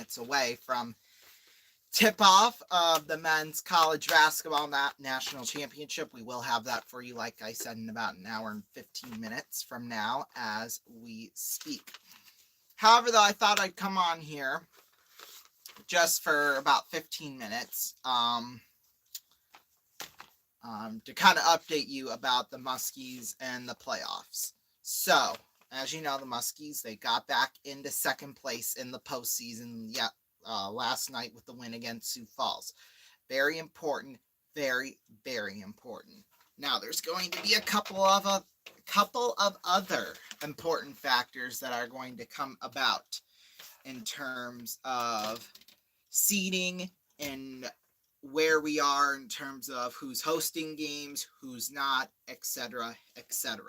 minutes away from tip-off of the men's college basketball national championship. We will have that for you, like I said, in about an hour and 15 minutes from now as we speak. However, though, I thought I'd come on here just for about 15 minutes to kind of update you about the Muskies and the playoffs. So, as you know, the Muskies, they got back into second place in the postseason last night with the win against Sioux Falls. Very important, very, very important. Now, there's going to be a couple of other important factors that are going to come about in terms of seeding and where we are in terms of who's hosting games, who's not, etc., etc.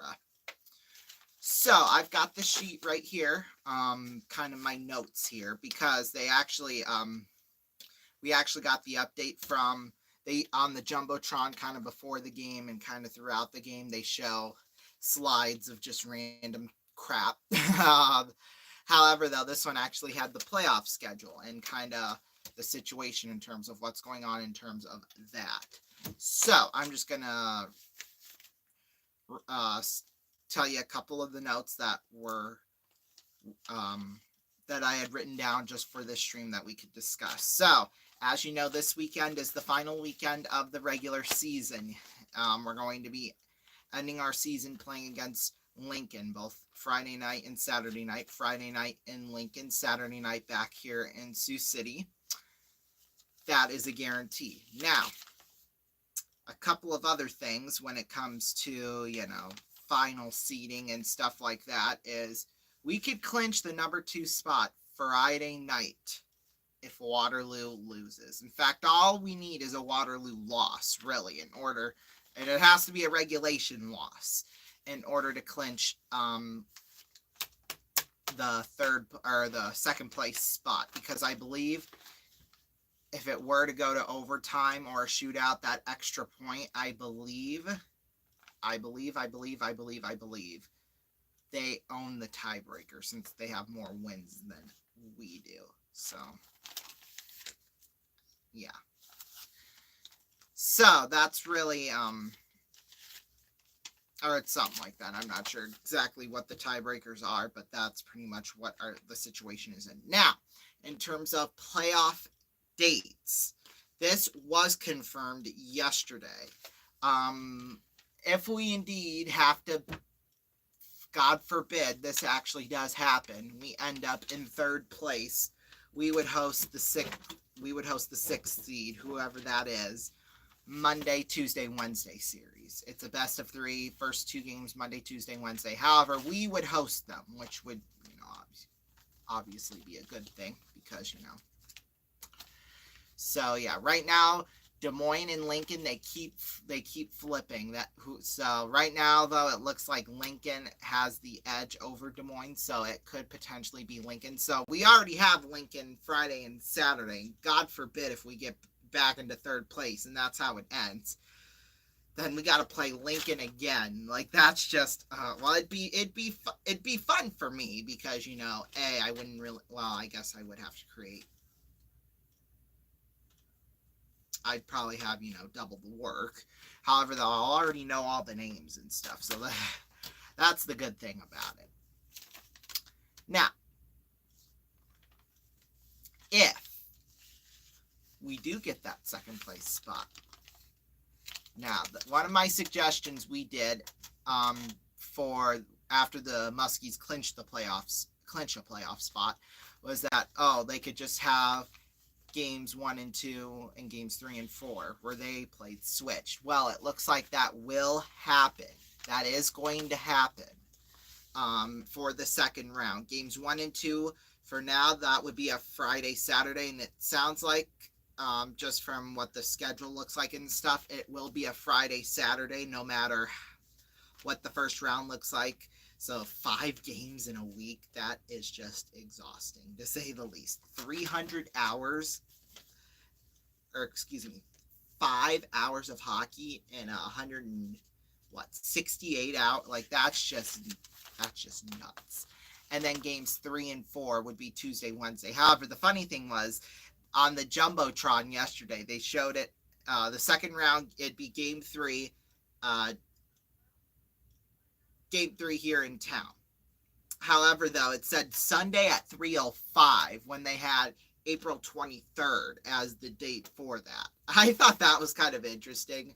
So I've got the sheet right here, kind of my notes here, because they actually, we actually got the update from on the Jumbotron kind of before the game and kind of throughout the game. They show slides of just random crap. However, though, this one actually had the playoff schedule and kind of the situation in terms of what's going on in terms of that. So I'm just gonna tell you a couple of the notes that were that I had written down just for this stream that we could discuss. So as you know, this weekend is the final weekend of the regular season. We're going to be ending our season playing against Lincoln, both Friday night and Saturday night. Friday night in Lincoln, Saturday night back here in Sioux City. That is a guarantee. Now, a couple of other things when it comes to, final seeding and stuff like that is we could clinch the number 2 spot Friday night if Waterloo loses. In fact, all we need is a Waterloo loss, really, and it has to be a regulation loss in order to clinch the second place spot, because I believe if it were to go to overtime or a shootout, that extra point, I believe they own the tiebreaker since they have more wins than we do. So, yeah. So, that's really, or it's something like that. I'm not sure exactly what the tiebreakers are, but that's pretty much what the situation is in. Now, in terms of playoff dates, this was confirmed yesterday. If we indeed have to, God forbid, this actually does happen, we end up in third place, we would host the sixth seed, whoever that is, Monday, Tuesday, Wednesday series. It's a best of 3, first 2 games Monday, Tuesday, Wednesday. However, we would host them, which would, obviously be a good thing because, So yeah, right now Des Moines and Lincoln, they keep flipping that. So right now, though, it looks like Lincoln has the edge over Des Moines, so it could potentially be Lincoln. So we already have Lincoln Friday and Saturday. God forbid if we get back into third place, and that's how it ends. Then we got to play Lincoln again. Like that's just it'd be fun for me because I wouldn't really. Well, I guess I would have to create. I'd probably have, double the work. However, though, I'll already know all the names and stuff, so that's the good thing about it. Now, if we do get that second place spot, now, one of my suggestions we did for after the Muskies clinch a playoff spot, was that, they could just have games 1 and 2 and games 3 and 4 where they played switched. Well, it looks like that will happen. That is going to happen for the second round. Games 1 and 2 for now, that would be a Friday, Saturday, and it sounds like just from what the schedule looks like and stuff, it will be a Friday, Saturday, no matter what the first round looks like. So 5 games in a week, that is just exhausting, to say the least. 300 hours, 5 hours of hockey in 168 hours, like that's just nuts. and then games 3 and 4 would be Tuesday, Wednesday. However, the funny thing was on the Jumbotron yesterday, they showed it. The second round, it'd be game 3, game 3 here in town. However, though, it said Sunday at 3:05 when they had April 23rd as the date for that. I thought that was kind of interesting,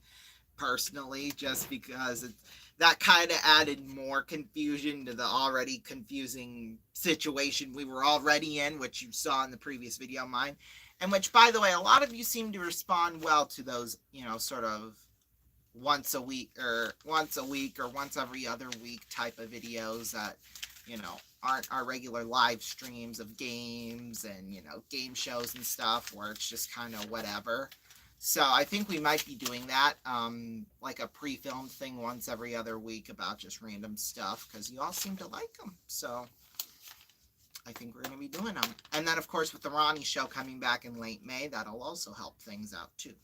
personally, just because that kind of added more confusion to the already confusing situation we were already in, which you saw in the previous video of mine. And which, by the way, a lot of you seem to respond well to those, sort of once a week or once every other week type of videos that, aren't our regular live streams of games and, game shows and stuff where it's just kind of whatever. So I think we might be doing that, like a pre-filmed thing once every other week about just random stuff because you all seem to like them. So I think we're going to be doing them. And then, of course, with the Ronnie show coming back in late May, that'll also help things out too.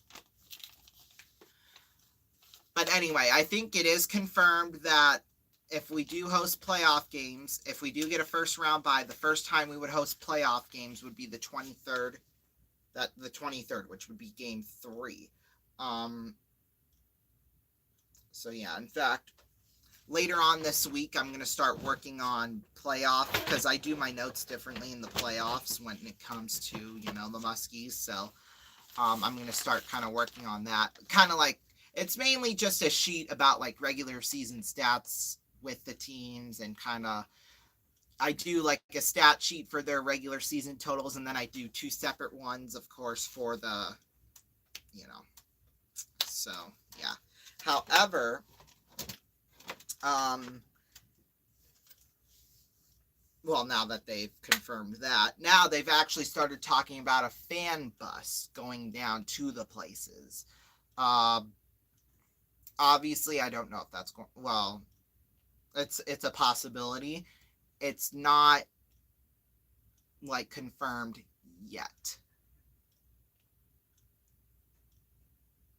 But anyway, I think it is confirmed that if we do host playoff games, if we do get a first round bye, the first time we would host playoff games would be the 23rd. The 23rd, which would be game 3. So yeah, in fact, later on this week, I'm going to start working on playoff because I do my notes differently in the playoffs when it comes to, the Muskies. So I'm going to start kind of working on that. Kind of like, it's mainly just a sheet about like regular season stats with the teams and kind of, I do like a stat sheet for their regular season totals, and then I do 2 separate ones, of course, for the, so yeah. However, well, now that they've confirmed that, now they've actually started talking about a fan bus going down to the places. Obviously, I don't know if that's going, well, it's a possibility. It's not like confirmed yet.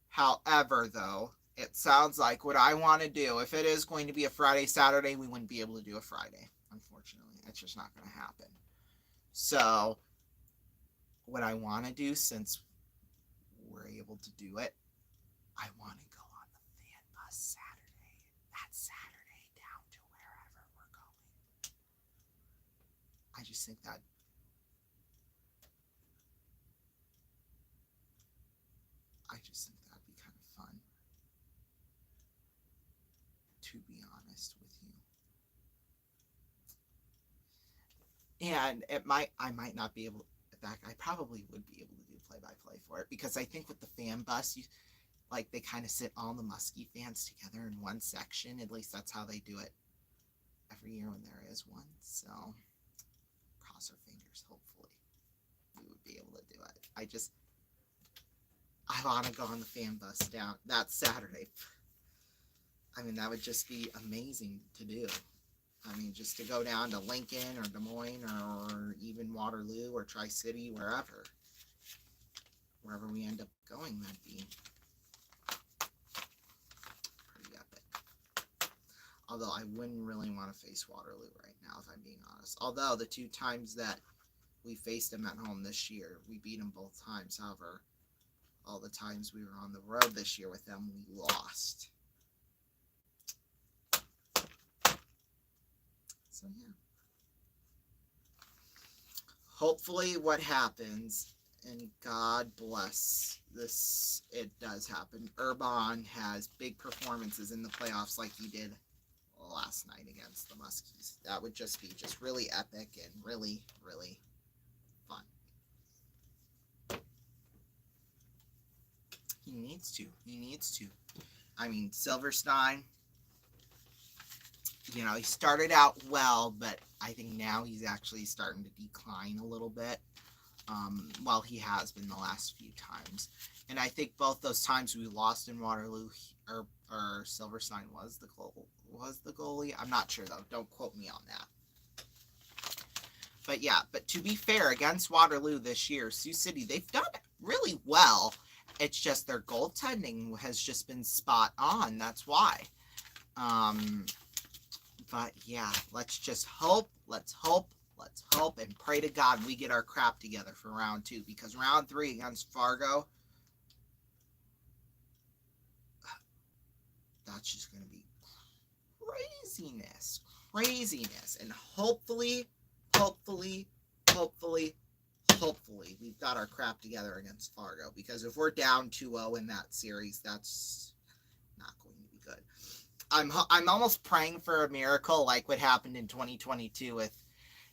However, though, it sounds like what I want to do, if it is going to be a Friday, Saturday, we wouldn't be able to do a Friday. Unfortunately, it's just not going to happen. So what I want to do, since we're able to do it, I want to go on the fan bus Saturday. That Saturday down to wherever we're going. I just think that that'd be kind of fun, to be honest with you. And I might not be able, in fact, I probably would be able to do play-by-play for it, because I think with the fan bus, they kind of sit all the Muskie fans together in one section. At least that's how they do it every year when there is one. So cross our fingers, hopefully we would be able to do it. I want to go on the fan bus down that Saturday. I mean, that would just be amazing to do. I mean, just to go down to Lincoln or Des Moines or even Waterloo or Tri-City, wherever we end up going, that'd be pretty epic. Although I wouldn't really want to face Waterloo right now, if I'm being honest. Although the 2 times that we faced them at home this year, we beat them both times. However, all the times we were on the road this year with them, we lost. So yeah. Hopefully what happens, and God bless this, it does happen. Urban has big performances in the playoffs like he did last night against the Muskies. That would just be really epic and really, really fun. He needs to. I mean, Silverstein, he started out well, but I think now he's actually starting to decline a little bit. Well, he has been the last few times. And I think both those times we lost in Waterloo, or Silverstein was the goalie. I'm not sure, though. Don't quote me on that. But yeah, but to be fair, against Waterloo this year, Sioux City, they've done really well. It's just their goaltending has just been spot on. That's why. But yeah, let's just hope let's hope and pray to God we get our crap together for round 2, because round 3 against Fargo, that's just going to be craziness. And hopefully, we've got our crap together against Fargo, because if we're down 2-0 in that series, that's not going to be good. I'm almost praying for a miracle like what happened in 2022 with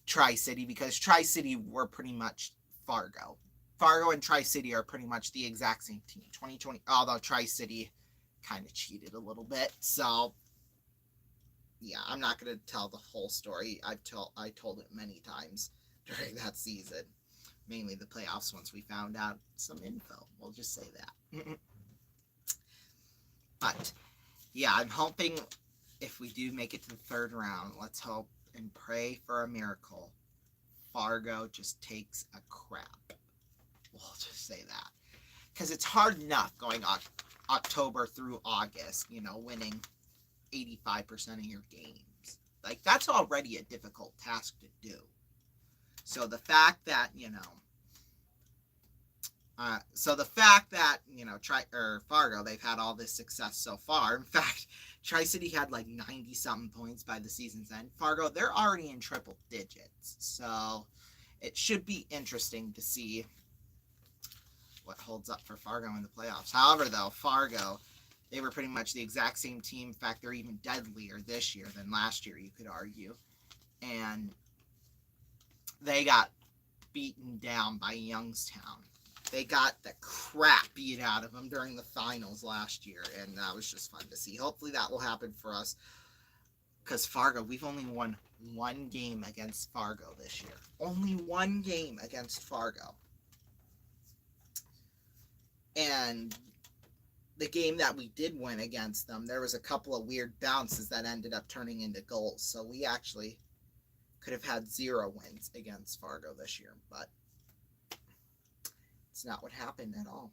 Tri-City, because Tri-City were pretty much Fargo. Fargo and Tri-City are pretty much the exact same team. 2020, although Tri-City kind of cheated a little bit. So, yeah, I'm not going to tell the whole story. I told it many times during that season. Mainly the playoffs once we found out some info. We'll just say that. But, yeah, I'm hoping if we do make it to the 3rd round, let's hope and pray for a miracle. Fargo just takes a crap. We'll just say that. Because it's hard enough going on October through August, winning 85% of your games. Like, that's already a difficult task to do. So the fact that, Fargo, they've had all this success so far. In fact, Tri-City had like 90-something points by the season's end. Fargo, they're already in triple digits. So it should be interesting to see what holds up for Fargo in the playoffs. However, though, Fargo, they were pretty much the exact same team. In fact, they're even deadlier this year than last year, you could argue. And they got beaten down by Youngstown. They got the crap beat out of them during the finals last year, and that was just fun to see. Hopefully that will happen for us, because Fargo, we've only won 1 game against Fargo this year. Only 1 game against Fargo. And the game that we did win against them, there was a couple of weird bounces that ended up turning into goals. So we actually could have had 0 wins against Fargo this year, but it's not what happened at all.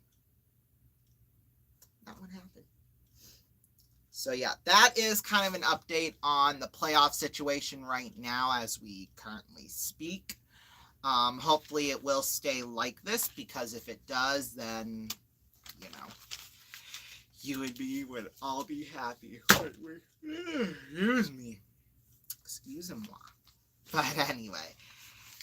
Not what happened. So yeah, that is kind of an update on the playoff situation right now as we currently speak. Hopefully it will stay like this, because if it does, then, you and me would all be happy. Excuse me. But anyway,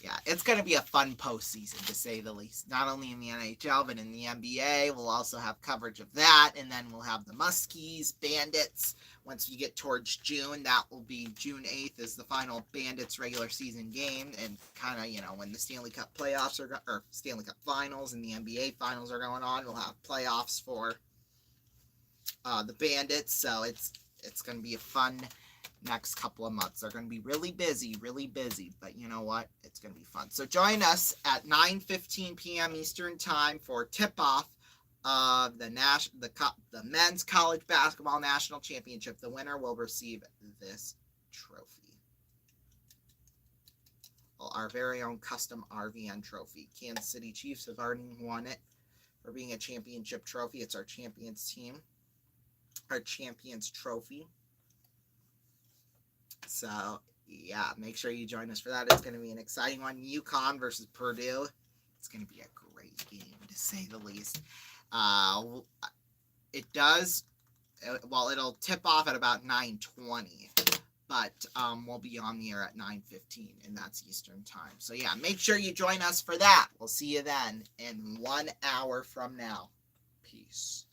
yeah, it's going to be a fun postseason, to say the least. Not only in the NHL, but in the NBA. We'll also have coverage of that, and then we'll have the Muskies, Bandits. Once we get towards June, that will be June 8th is the final Bandits regular season game, and kind of, when the Stanley Cup playoffs or Stanley Cup finals and the NBA finals are going on, we'll have playoffs for the Bandits. So it's going to be a fun next couple of months. They're going to be really busy, but you know what? It's going to be fun. So join us at 9:15 p.m. Eastern Time for tip-off of the men's college basketball national championship. The winner will receive this trophy. Well, our very own custom RVN trophy. Kansas City Chiefs have already won it for being a championship trophy. It's our champions team. Our champions trophy. So, yeah, make sure you join us for that. It's going to be an exciting one. UConn versus Purdue. It's going to be a great game, to say the least. It'll tip off at about 9:20, but we'll be on the air at 9:15, and that's Eastern Time. So, yeah, make sure you join us for that. We'll see you then in 1 hour from now. Peace.